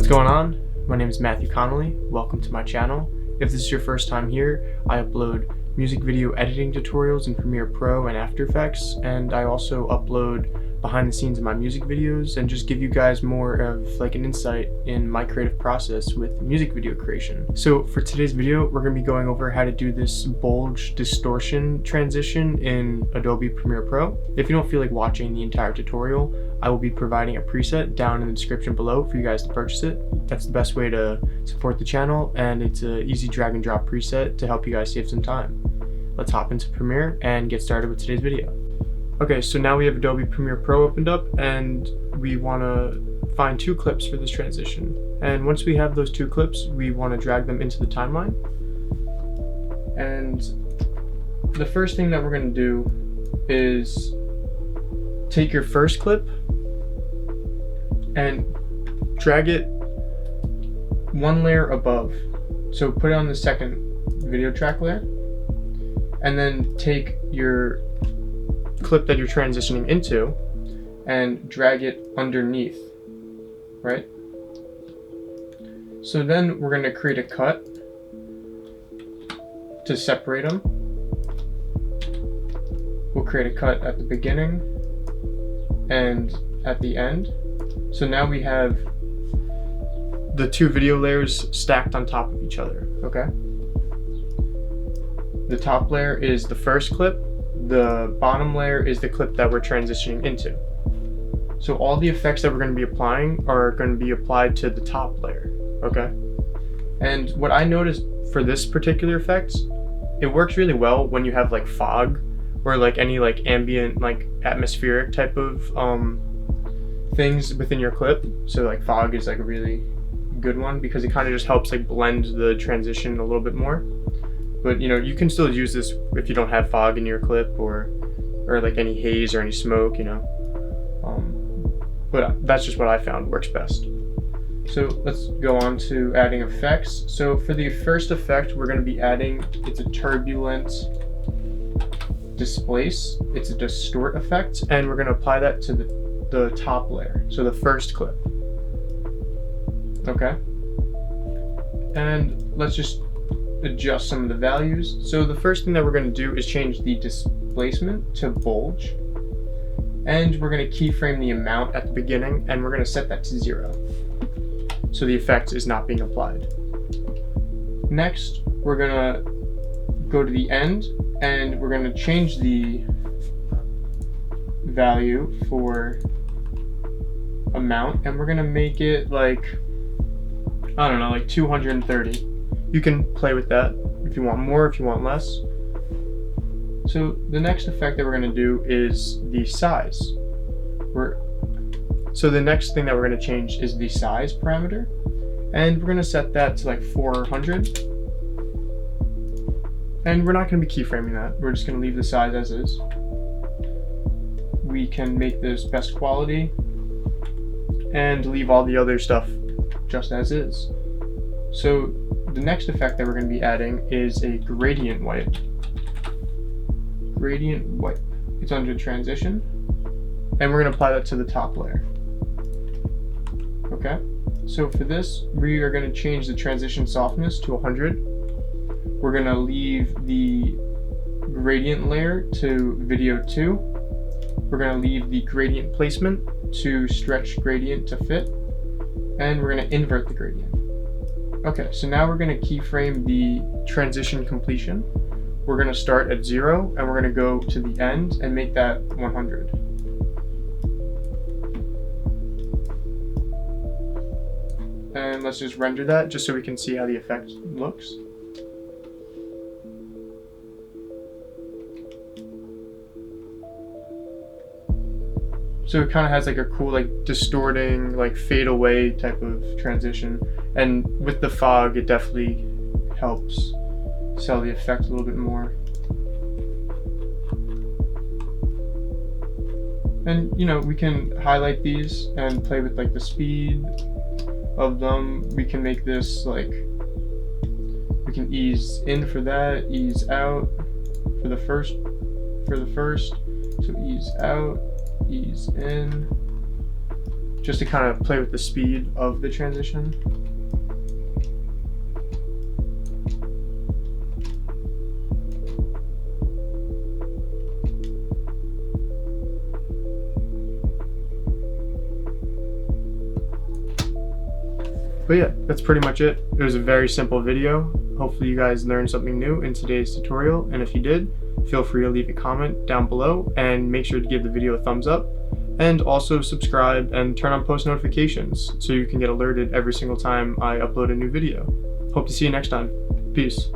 What's going on? My name is Matthew Connolly. Welcome to my channel. If this is your first time here, I upload music video editing tutorials in Premiere Pro and After Effects, and I also upload behind the scenes of my music videos and just give you guys more of like an insight in my creative process with music video creation. So for today's video, we're going to be going over how to do this bulge distortion transition in Adobe Premiere Pro. If you don't feel like watching the entire tutorial, I will be providing a preset down in the description below for you guys to purchase it. That's the best way to support the channel, and it's an easy drag and drop preset to help you guys save some time. Let's hop into Premiere and get started with today's video. Okay, so now we have Adobe Premiere Pro opened up, and we want to find two clips for this transition. And once we have those two clips, we want to drag them into the timeline. And the first thing that we're going to do is take your first clip and drag it one layer above. So put it on the second video track layer, and then take your clip that you're transitioning into and drag it underneath, right? So then we're going to create a cut to separate them. We'll create a cut at the beginning and at the end. So now we have the two video layers stacked on top of each other, okay? The top layer is the first clip. The bottom layer is the clip that we're transitioning into. So all the effects that we're going to be applying are going to be applied to the top layer, okay? And what I noticed for this particular effect, it works really well when you have like fog or like any like ambient, like atmospheric type of things within your clip. So like fog is like a really good one because it kind of just helps like blend the transition a little bit more. But you know, you can still use this if you don't have fog in your clip or like any haze or any smoke, you know. But that's just what I found works best. So let's go on to adding effects. So for the first effect, we're going to be adding, it's a turbulent displace. It's a distort effect, and we're going to apply that to the top layer. So the first clip. Okay. And let's just adjust some of the values. So the first thing that we're going to do is change the displacement to bulge, and we're going to keyframe the amount at the beginning, and we're going to set that to 0 so the effect is not being applied. Next, we're going to go to the end, and we're going to change the value for amount, and we're going to make it like, I don't know, like 230. You can play with that if you want more, if you want less. So the next effect that we're going to do is the size. So the next thing that we're going to change is the size parameter, and we're going to set that to like 400. And we're not going to be keyframing that. We're just going to leave the size as is. We can make this best quality and leave all the other stuff just as is. So the next effect that we're going to be adding is a gradient wipe. Gradient wipe. It's under transition, and we're going to apply that to the top layer. Okay, so for this, we are going to change the transition softness to 100. We're going to leave the gradient layer to video 2. We're going to leave the gradient placement to stretch gradient to fit, and we're going to invert the gradient. Okay, so now we're going to keyframe the transition completion. We're going to start at 0, and we're going to go to the end and make that 100. And let's just render that just so we can see how the effect looks. So it kind of has like a cool like distorting, like fade away type of transition, and with the fog it definitely helps sell the effect a little bit more. And you know, we can highlight these and play with like the speed of them. We can make this like, we can ease in for that, ease out for the first, so ease out, ease in, just to kind of play with the speed of the transition. But yeah, that's pretty much it. It was a very simple video. Hopefully you guys learned something new in today's tutorial, and if you did, feel free to leave a comment down below and make sure to give the video a thumbs up, and also subscribe and turn on post notifications so you can get alerted every single time I upload a new video. Hope to see you next time. Peace.